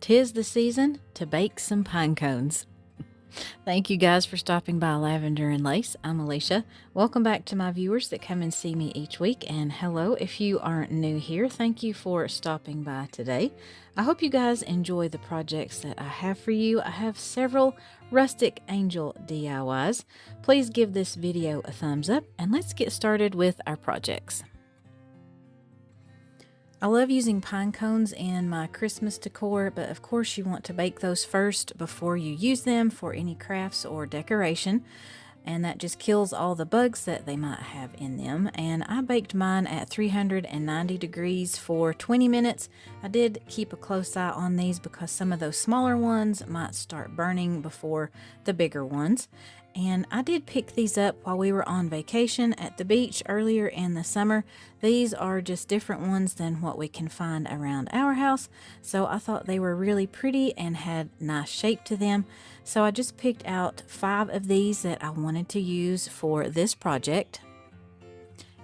'Tis the season to bake some pine cones. Thank you guys for stopping by Lavender and Lace. I'm Alicia. Welcome back to my viewers that come and see me each week. And hello, if you aren't new here, thank you for stopping by today. I hope you guys enjoy the projects that I have for you. I have several rustic angel DIYs. Please give this video a thumbs up and let's get started with our projects. I love using pine cones in my Christmas decor, but of course you want to bake those first before you use them for any crafts or decoration, and that just kills all the bugs that they might have in them. And I baked mine at 390 degrees for 20 minutes. I did keep a close eye on these because some of those smaller ones might start burning before the bigger ones. And I did pick these up while we were on vacation at the beach earlier in the summer. These are just different ones than what we can find around our house, so I thought they were really pretty and had nice shape to them. So I just picked out 5 of these that I wanted to use for this project.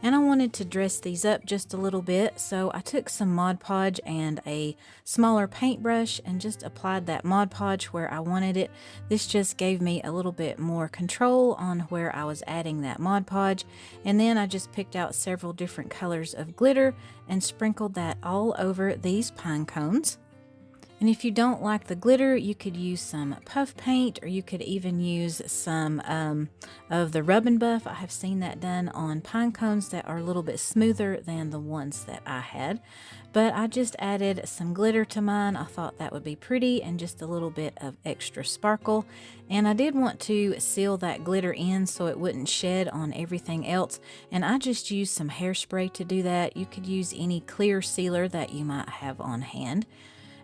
And I wanted to dress these up just a little bit, so I took some Mod Podge and a smaller paintbrush and just applied that Mod Podge where I wanted it. This just gave me a little bit more control on where I was adding that Mod Podge. And then I just picked out several different colors of glitter and sprinkled that all over these pine cones. And if you don't like the glitter, you could use some puff paint, or you could even use some of the rub and buff. I have seen that done on pine cones that are a little bit smoother than the ones that I had. But I just added some glitter to mine. I thought that would be pretty and just a little bit of extra sparkle. And I did want to seal that glitter in so it wouldn't shed on everything else. And I just used some hairspray to do that. You could use any clear sealer that you might have on hand.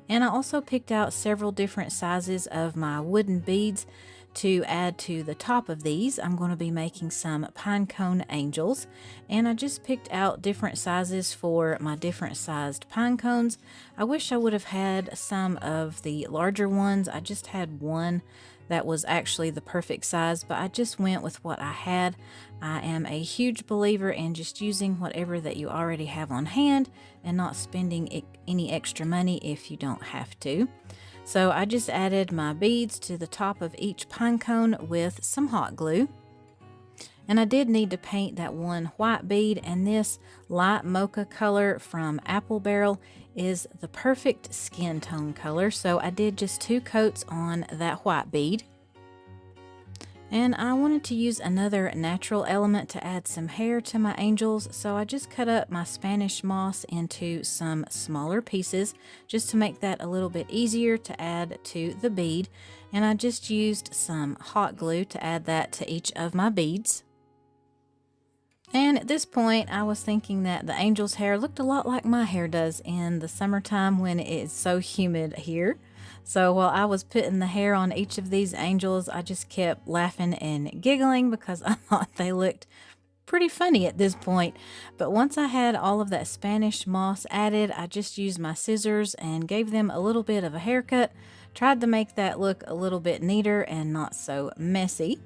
And I also picked out several different sizes of my wooden beads to add to the top of these. I'm going to be making some pine cone angels, and I just picked out different sizes for my different sized pine cones. I wish I would have had some of the larger ones. I just had one that was actually the perfect size, but I just went with what I had. I am a huge believer in just using whatever that you already have on hand and not spending any extra money if you don't have to. So I just added my beads to the top of each pine cone with some hot glue. And I did need to paint that one white bead, and this light mocha color from Apple Barrel is the perfect skin tone color. So I did just 2 coats on that white bead. And I wanted to use another natural element to add some hair to my angels, so I just cut up my Spanish moss into some smaller pieces just to make that a little bit easier to add to the bead. And I just used some hot glue to add that to each of my beads. And at this point, I was thinking that the angel's hair looked a lot like my hair does in the summertime when it is so humid here. So while I was putting the hair on each of these angels, I just kept laughing and giggling because I thought they looked pretty funny at this point. But once I had all of that Spanish moss added, I just used my scissors and gave them a little bit of a haircut. Tried to make that look a little bit neater and not so messy.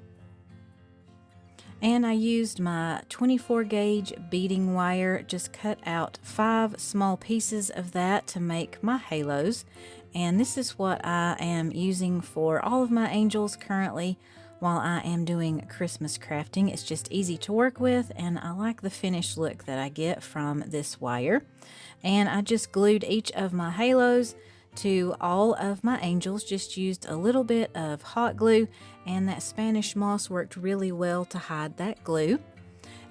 And I used my 24 gauge beading wire, just cut out 5 small pieces of that to make my halos. And this is what I am using for all of my angels currently while I am doing Christmas crafting. It's just easy to work with, and I like the finished look that I get from this wire. And I just glued each of my halos to all of my angels, just used a little bit of hot glue, and that Spanish moss worked really well to hide that glue.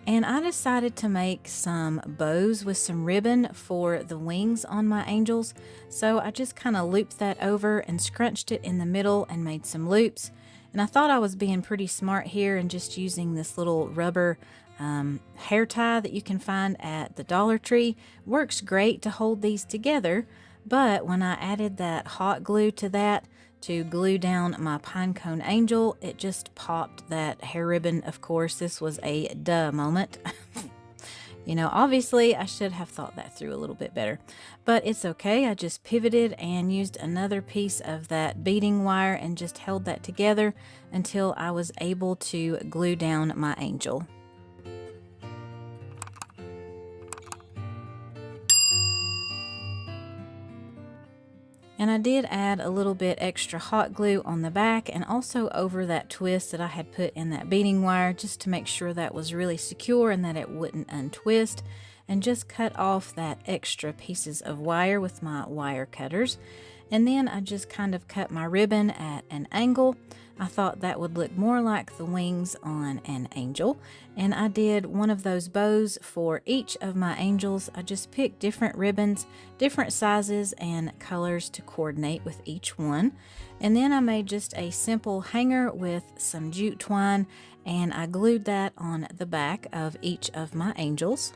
And I decided to make some bows with some ribbon for the wings on my angels. So I just kind of looped that over and scrunched it in the middle and made some loops. And I thought I was being pretty smart here and just using this little rubber hair tie that you can find at the Dollar Tree. Works great to hold these together. But when I added that hot glue to that to glue down my pine cone angel, it just popped that hair ribbon. Of course, this was a duh moment. You know, obviously I should have thought that through a little bit better, but it's okay. I just pivoted and used another piece of that beading wire and just held that together until I was able to glue down my angel. And I did add a little bit extra hot glue on the back and also over that twist that I had put in that beading wire, just to make sure that was really secure and that it wouldn't untwist, and just cut off that extra pieces of wire with my wire cutters. And then I just kind of cut my ribbon at an angle. I thought that would look more like the wings on an angel, and I did one of those bows for each of my angels. I just picked different ribbons, different sizes and colors to coordinate with each one. And then I made just a simple hanger with some jute twine, and I glued that on the back of each of my angels.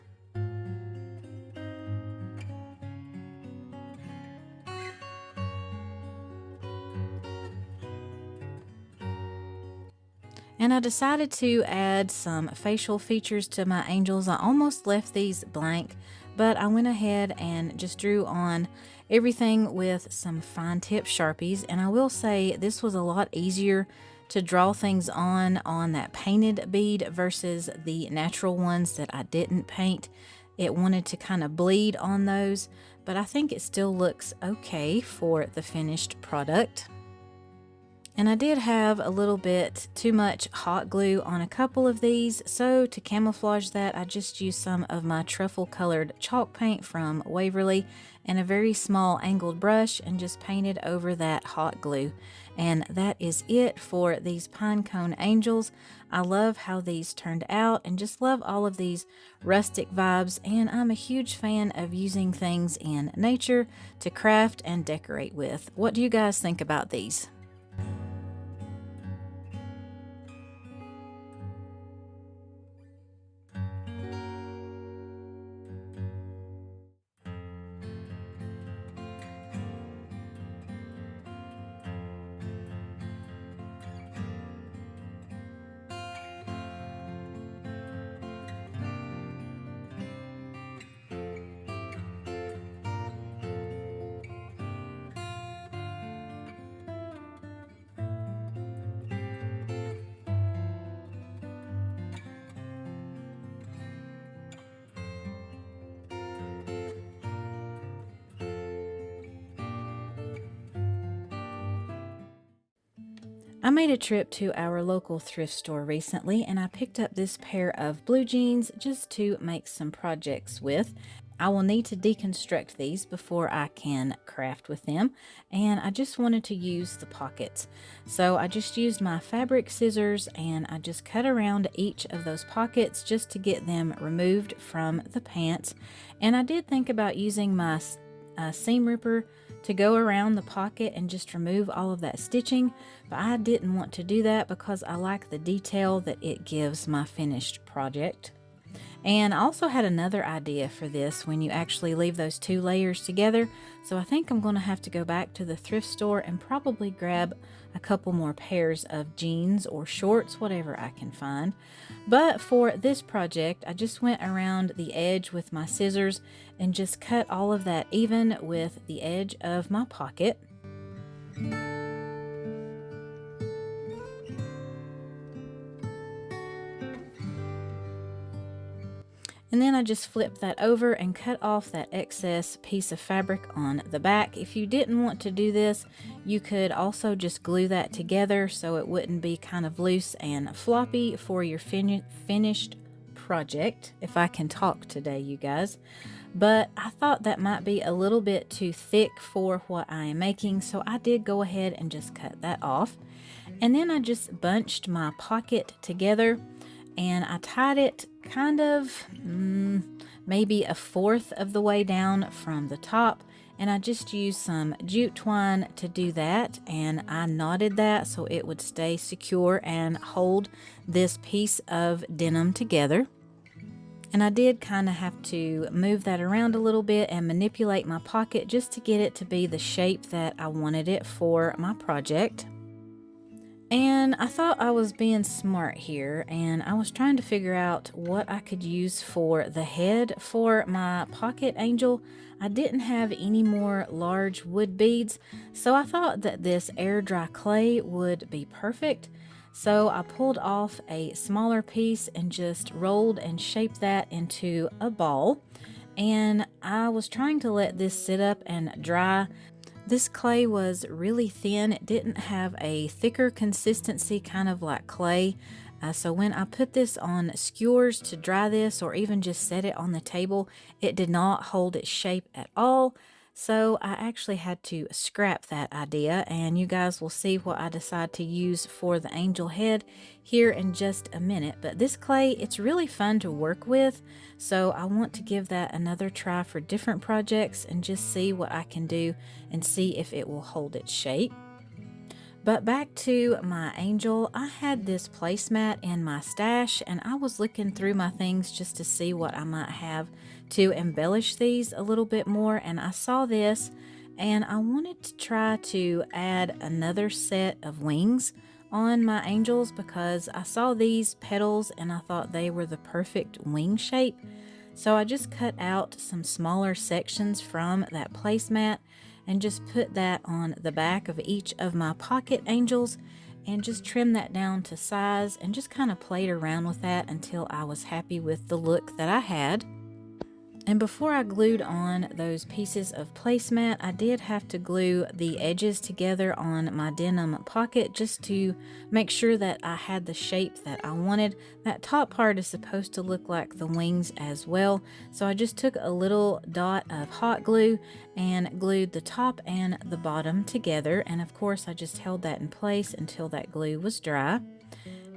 And I decided to add some facial features to my angels. I almost left these blank, but I went ahead and just drew on everything with some fine tip Sharpies. And I will say this was a lot easier to draw things on that painted bead versus the natural ones that I didn't paint. It wanted to kind of bleed on those, but I think it still looks okay for the finished product. And I did have a little bit too much hot glue on a couple of these, so to camouflage that, I just used some of my truffle colored chalk paint from Waverly and a very small angled brush and just painted over that hot glue. And that is it for these pine cone angels. I love how these turned out and just love all of these rustic vibes, and I'm a huge fan of using things in nature to craft and decorate with. What do you guys think about these? I made a trip to our local thrift store recently, and I picked up this pair of blue jeans just to make some projects with. I will need to deconstruct these before I can craft with them, and I just wanted to use the pockets. So I just used my fabric scissors and I just cut around each of those pockets just to get them removed from the pants. And I did think about using my seam ripper to go around the pocket and just remove all of that stitching, but I didn't want to do that because I like the detail that it gives my finished project. And I also had another idea for this when you actually leave those two layers together, so I think I'm going to have to go back to the thrift store and probably grab a couple more pairs of jeans or shorts, whatever I can find. But for this project, I just went around the edge with my scissors and just cut all of that even with the edge of my pocket. And then I just flipped that over and cut off that excess piece of fabric on the back. If you didn't want to do this, you could also just glue that together so it wouldn't be kind of loose and floppy for your finished project. If I can talk today, you guys. But I thought that might be a little bit too thick for what I am making, so I did go ahead and just cut that off. And then I just bunched my pocket together and I tied it kind of maybe a fourth of the way down from the top, and I just used some jute twine to do that, and I knotted that so it would stay secure and hold this piece of denim together. And I did kind of have to move that around a little bit and manipulate my pocket just to get it to be the shape that I wanted it for my project. And I thought I was being smart here, and I was trying to figure out what I could use for the head for my pocket angel. I didn't have any more large wood beads, so I thought that this air dry clay would be perfect. So I pulled off a smaller piece and just rolled and shaped that into a ball. And I was trying to let this sit up and dry. This clay was really thin. It didn't have a thicker consistency, kind of like clay. So when I put this on skewers to dry this, or even just set it on the table, it did not hold its shape at all. So I actually had to scrap that idea, and you guys will see what I decide to use for the angel head here in just a minute. But this clay, it's really fun to work with, so I want to give that another try for different projects and just see what I can do and see if it will hold its shape. But back to my angel, I had this placemat in my stash, and I was looking through my things just to see what I might have to embellish these a little bit more, and I saw this and I wanted to try to add another set of wings on my angels because I saw these petals and I thought they were the perfect wing shape. So I just cut out some smaller sections from that placemat and just put that on the back of each of my pocket angels and just trim that down to size and just kind of played around with that until I was happy with the look that I had. And before I glued on those pieces of placemat, I did have to glue the edges together on my denim pocket just to make sure that I had the shape that I wanted. That top part is supposed to look like the wings as well. So I just took a little dot of hot glue and glued the top and the bottom together. And of course, I just held that in place until that glue was dry.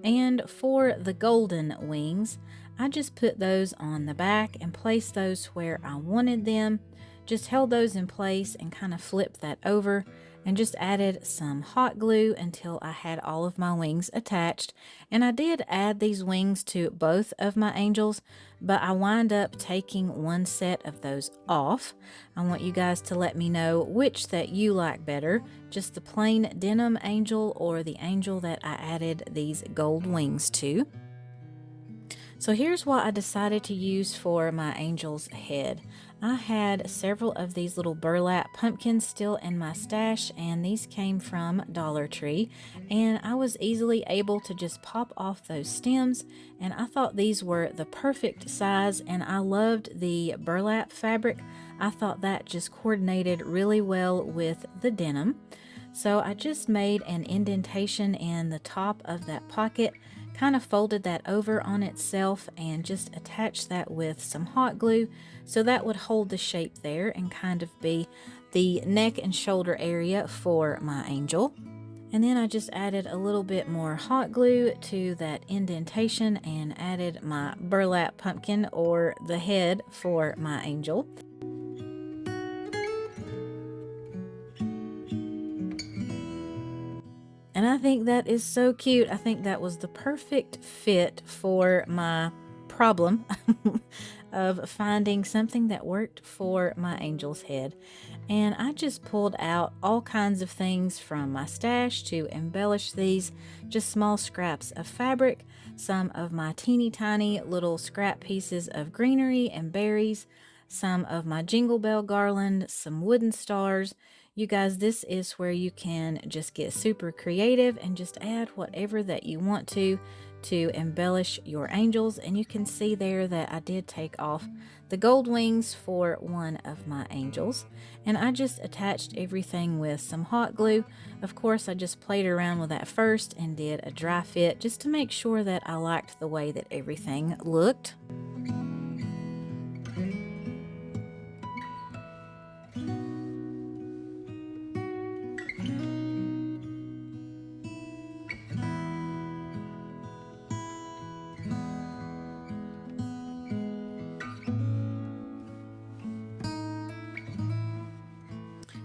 And for the golden wings, I just put those on the back and placed those where I wanted them. Just held those in place and kind of flipped that over and just added some hot glue until I had all of my wings attached. And I did add these wings to both of my angels, but I wind up taking one set of those off. I want you guys to let me know which that you like better, just the plain denim angel or the angel that I added these gold wings to. So here's what I decided to use for my angel's head. I had several of these little burlap pumpkins still in my stash, and these came from Dollar Tree, and I was easily able to just pop off those stems, and I thought these were the perfect size, and I loved the burlap fabric. I thought that just coordinated really well with the denim. So I just made an indentation in the top of that pocket, kind of folded that over on itself and just attached that with some hot glue so that would hold the shape there and kind of be the neck and shoulder area for my angel. And then I just added a little bit more hot glue to that indentation and added my burlap pumpkin or the head for my angel. And I think that is so cute. I think that was the perfect fit for my problem of finding something that worked for my angel's head. And I just pulled out all kinds of things from my stash to embellish these, just small scraps of fabric, some of my teeny tiny little scrap pieces of greenery and berries, some of my jingle bell garland, some wooden stars. You guys, this is where you can just get super creative and just add whatever that you want to embellish your angels. And you can see there that I did take off the gold wings for one of my angels, and I just attached everything with some hot glue. Of course, I just played around with that first and did a dry fit just to make sure that I liked the way that everything looked.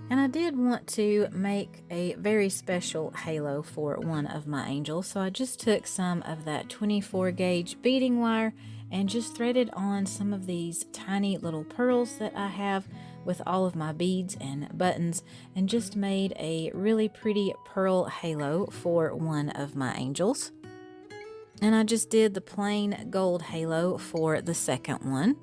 And I did want to make a very special halo for one of my angels, so I just took some of that 24 gauge beading wire and just threaded on some of these tiny little pearls that I have with all of my beads and buttons, and just made a really pretty pearl halo for one of my angels. And I just did the plain gold halo for the second one.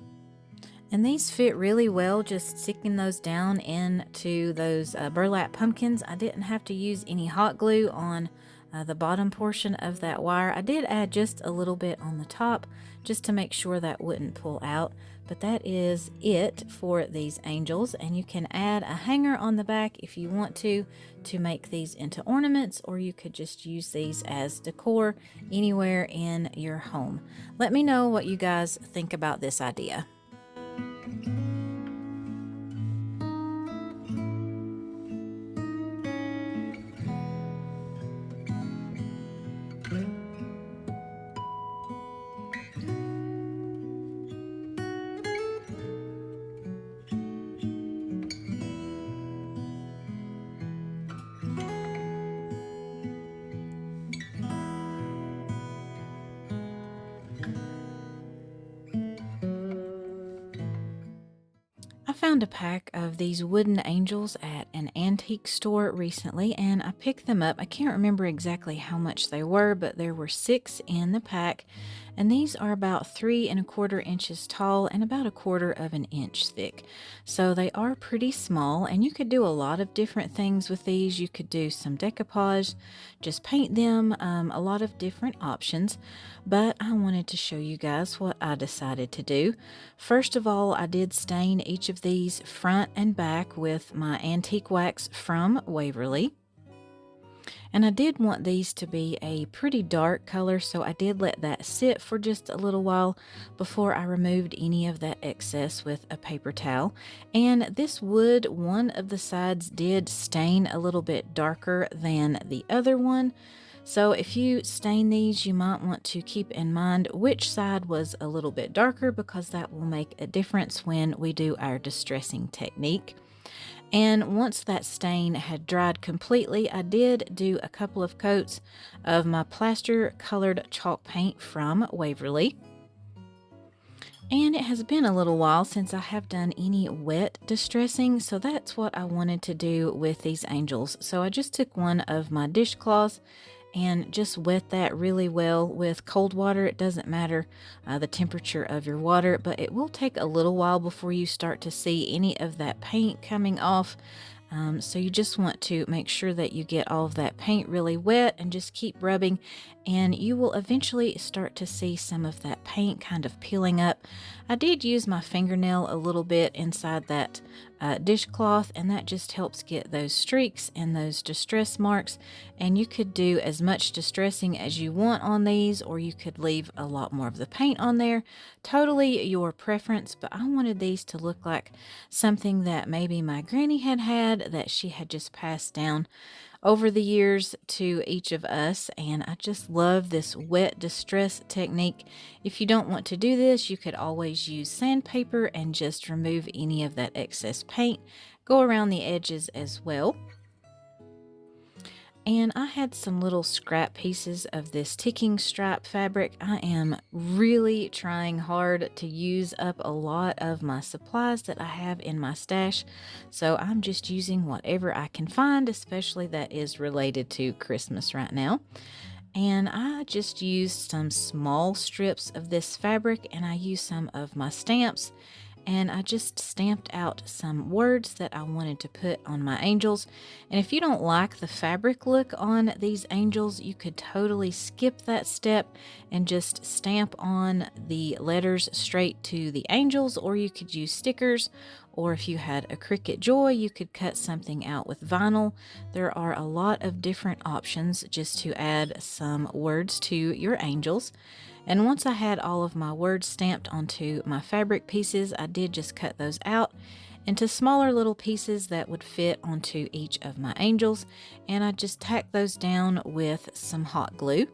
And these fit really well, just sticking those down into those burlap pumpkins. I didn't have to use any hot glue on the bottom portion of that wire. I did add just a little bit on the top just to make sure that wouldn't pull out, but that is it for these angels. And you can add a hanger on the back if you want to make these into ornaments, or you could just use these as decor anywhere in your home. Let me know what you guys think about this idea. I found a pack of these wooden angels at an antique store recently, and I picked them up. I can't remember exactly how much they were, but there were 6 in the pack, and these are about 3¼ inches tall and about 1/4 of an inch thick. So they are pretty small, and you could do a lot of different things with these. You could do some decoupage, just paint them, a lot of different options, but I wanted to show you guys what I decided to do. First of all, I did stain each of these front and back with my antique wax from Waverly. And I did want these to be a pretty dark color, so I did let that sit for just a little while before I removed any of that excess with a paper towel. And this wood, one of the sides did stain a little bit darker than the other one. So if you stain these, you might want to keep in mind which side was a little bit darker, because that will make a difference when we do our distressing technique. And once that stain had dried completely, I did do a couple of coats of my plaster colored chalk paint from Waverly. And it has been a little while since I have done any wet distressing, so that's what I wanted to do with these angels. So I just took one of my dishcloths and just wet that really well with cold water. It doesn't matter the temperature of your water, but it will take a little while before you start to see any of that paint coming off. So you just want to make sure that you get all of that paint really wet and just keep rubbing, and you will eventually start to see some of that paint kind of peeling up. I did use my fingernail a little bit inside that dishcloth, and that just helps get those streaks and those distress marks. And you could do as much distressing as you want on these, or you could leave a lot more of the paint on there. Totally your preference, but I wanted these to look like something that maybe my granny had that she had just passed down over the years to each of us. And I just love this wet distress technique. If you don't want to do this, you could always use sandpaper and just remove any of that excess paint. Go around the edges as well. And I had some little scrap pieces of this ticking stripe fabric. I am really trying hard to use up a lot of my supplies that I have in my stash. So I'm just using whatever I can find, especially that is related to Christmas right now. And I just used some small strips of this fabric, and I used some of my stamps, and I just stamped out some words that I wanted to put on my angels. And if you don't like the fabric look on these angels, you could totally skip that step and just stamp on the letters straight to the angels, or you could use stickers, or if you had a Cricut Joy, you could cut something out with vinyl. There are a lot of different options just to add some words to your angels. And once I had all of my words stamped onto my fabric pieces, I did just cut those out into smaller little pieces that would fit onto each of my angels, and I just tacked those down with some hot glue.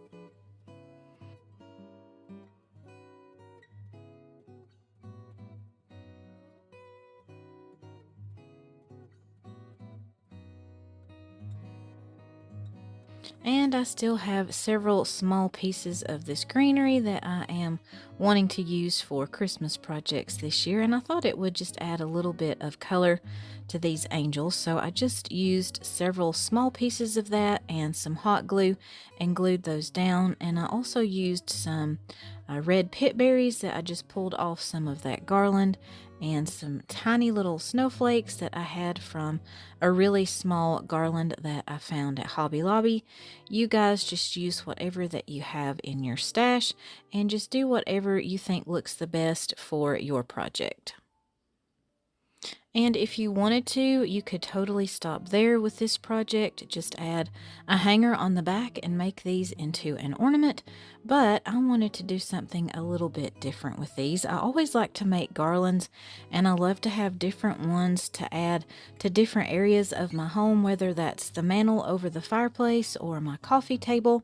And I still have several small pieces of this greenery that I am wanting to use for Christmas projects this year, and I thought it would just add a little bit of color to these angels. So I just used several small pieces of that and some hot glue and glued those down. And I also used some red pit berries that I just pulled off some of that garland and some tiny little snowflakes that I had from a really small garland that I found at Hobby Lobby. You guys just use whatever that you have in your stash and just do whatever you think looks the best for your project. And if you wanted to, you could totally stop there with this project. Just add a hanger on the back and make these into an ornament. But I wanted to do something a little bit different with these. I always like to make garlands, and I love to have different ones to add to different areas of my home, whether that's the mantle over the fireplace or my coffee table.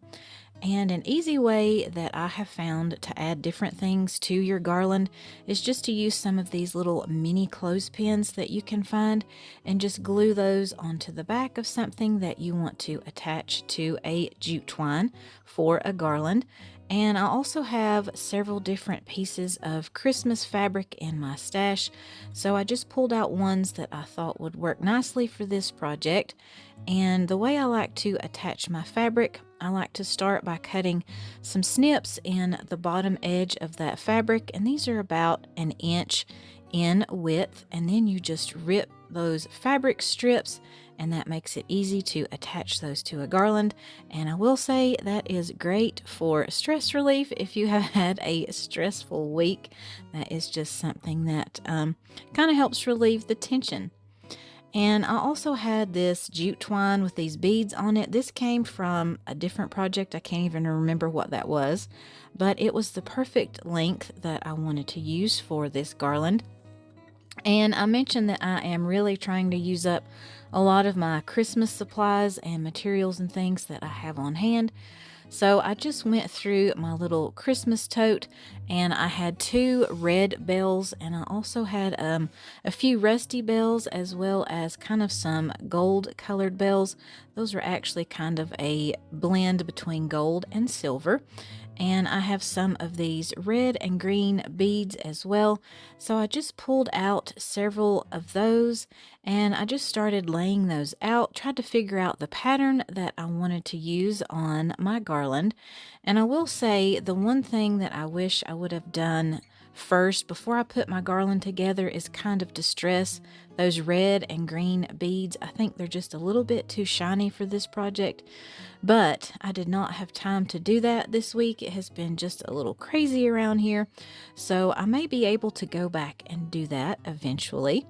And an easy way that I have found to add different things to your garland is just to use some of these little mini clothespins that you can find and just glue those onto the back of something that you want to attach to a jute twine for a garland. And I also have several different pieces of Christmas fabric in my stash, so I just pulled out ones that I thought would work nicely for this project. And the way I like to attach my fabric, I like to start by cutting some snips in the bottom edge of that fabric, and these are about an inch in width, and then you just rip those fabric strips, and that makes it easy to attach those to a garland. And I will say that is great for stress relief if you have had a stressful week. That is just something that kind of helps relieve the tension. And I also had this jute twine with these beads on it. This came from a different project. I can't even remember what that was, but it was the perfect length that I wanted to use for this garland. And I mentioned that I am really trying to use up a lot of my Christmas supplies and materials and things that I have on hand. So I just went through my little Christmas tote, and I had 2 red bells, and I also had a few rusty bells as well as kind of some gold colored bells. Those are actually kind of a blend between gold and silver. And I have some of these red and green beads as well. So I just pulled out several of those, and I just started laying those out, tried to figure out the pattern that I wanted to use on my garland. And I will say the one thing that I wish I would have done first before I put my garland together is kind of distress those red and green beads. I think they're just a little bit too shiny for this project, but I did not have time to do that this week. It has been just a little crazy around here, so I may be able to go back and do that eventually.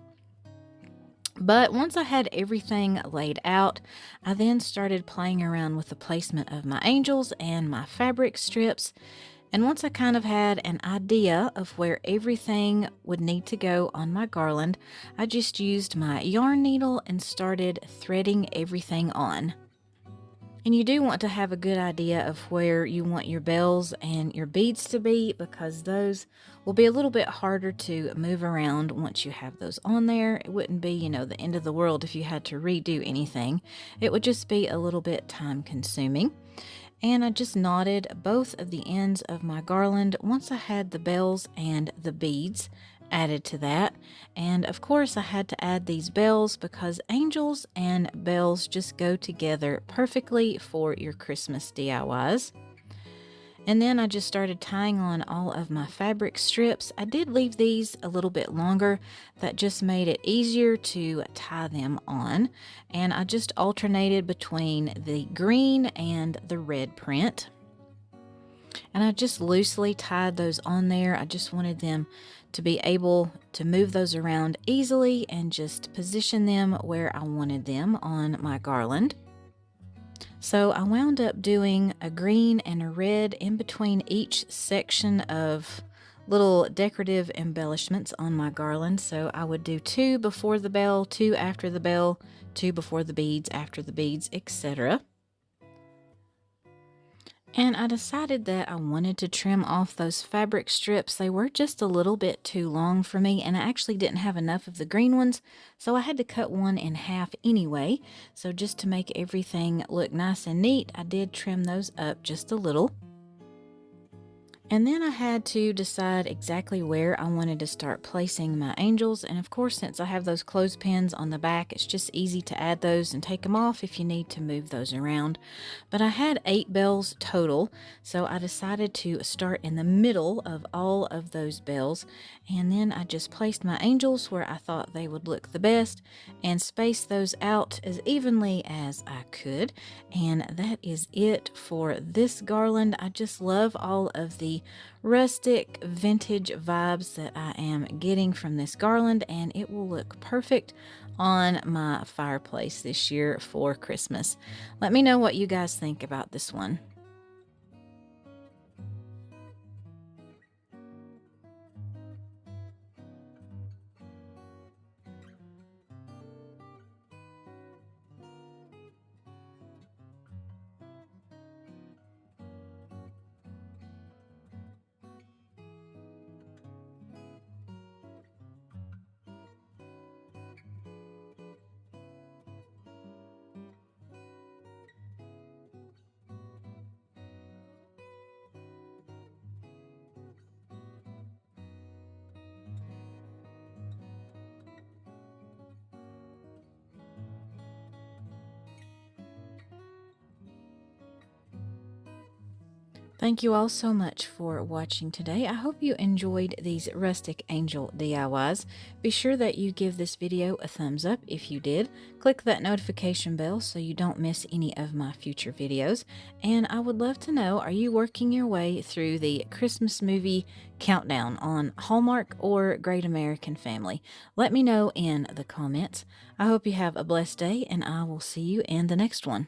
But once I had everything laid out, I then started playing around with the placement of my angels and my fabric strips. And once I kind of had an idea of where everything would need to go on my garland, I just used my yarn needle and started threading everything on. And you do want to have a good idea of where you want your bells and your beads to be, because those will be a little bit harder to move around once you have those on there. It wouldn't be, the end of the world if you had to redo anything. It would just be a little bit time consuming. And I just knotted both of the ends of my garland once I had the bells and the beads added to that. And of course I had to add these bells because angels and bells just go together perfectly for your Christmas DIYs. And then I just started tying on all of my fabric strips. I did leave these a little bit longer. That just made it easier to tie them on. And I just alternated between the green and the red print. And I just loosely tied those on there. I just wanted them to be able to move those around easily and just position them where I wanted them on my garland. So I wound up doing a green and a red in between each section of little decorative embellishments on my garland. So I would do 2 before the bell, 2 after the bell, 2 before the beads, after the beads, etc. And I decided that I wanted to trim off those fabric strips. They were just a little bit too long for me, and I actually didn't have enough of the green ones, so I had to cut one in half anyway. So just to make everything look nice and neat, I did trim those up just a little. And then I had to decide exactly where I wanted to start placing my angels. And of course, since I have those clothespins on the back, it's just easy to add those and take them off if you need to move those around. But I had 8 bells total, so I decided to start in the middle of all of those bells. And then I just placed my angels where I thought they would look the best and spaced those out as evenly as I could. And that is it for this garland. I just love all of the rustic vintage vibes that I am getting from this garland, and it will look perfect on my fireplace this year for Christmas. Let me know what you guys think about this one. Thank you all so much for watching today. I hope you enjoyed these rustic angel DIYs. Be sure that you give this video a thumbs up if you did. Click that notification bell so you don't miss any of my future videos. And I would love to know, are you working your way through the Christmas movie countdown on Hallmark or Great American Family? Let me know in the comments. I hope you have a blessed day, and I will see you in the next one.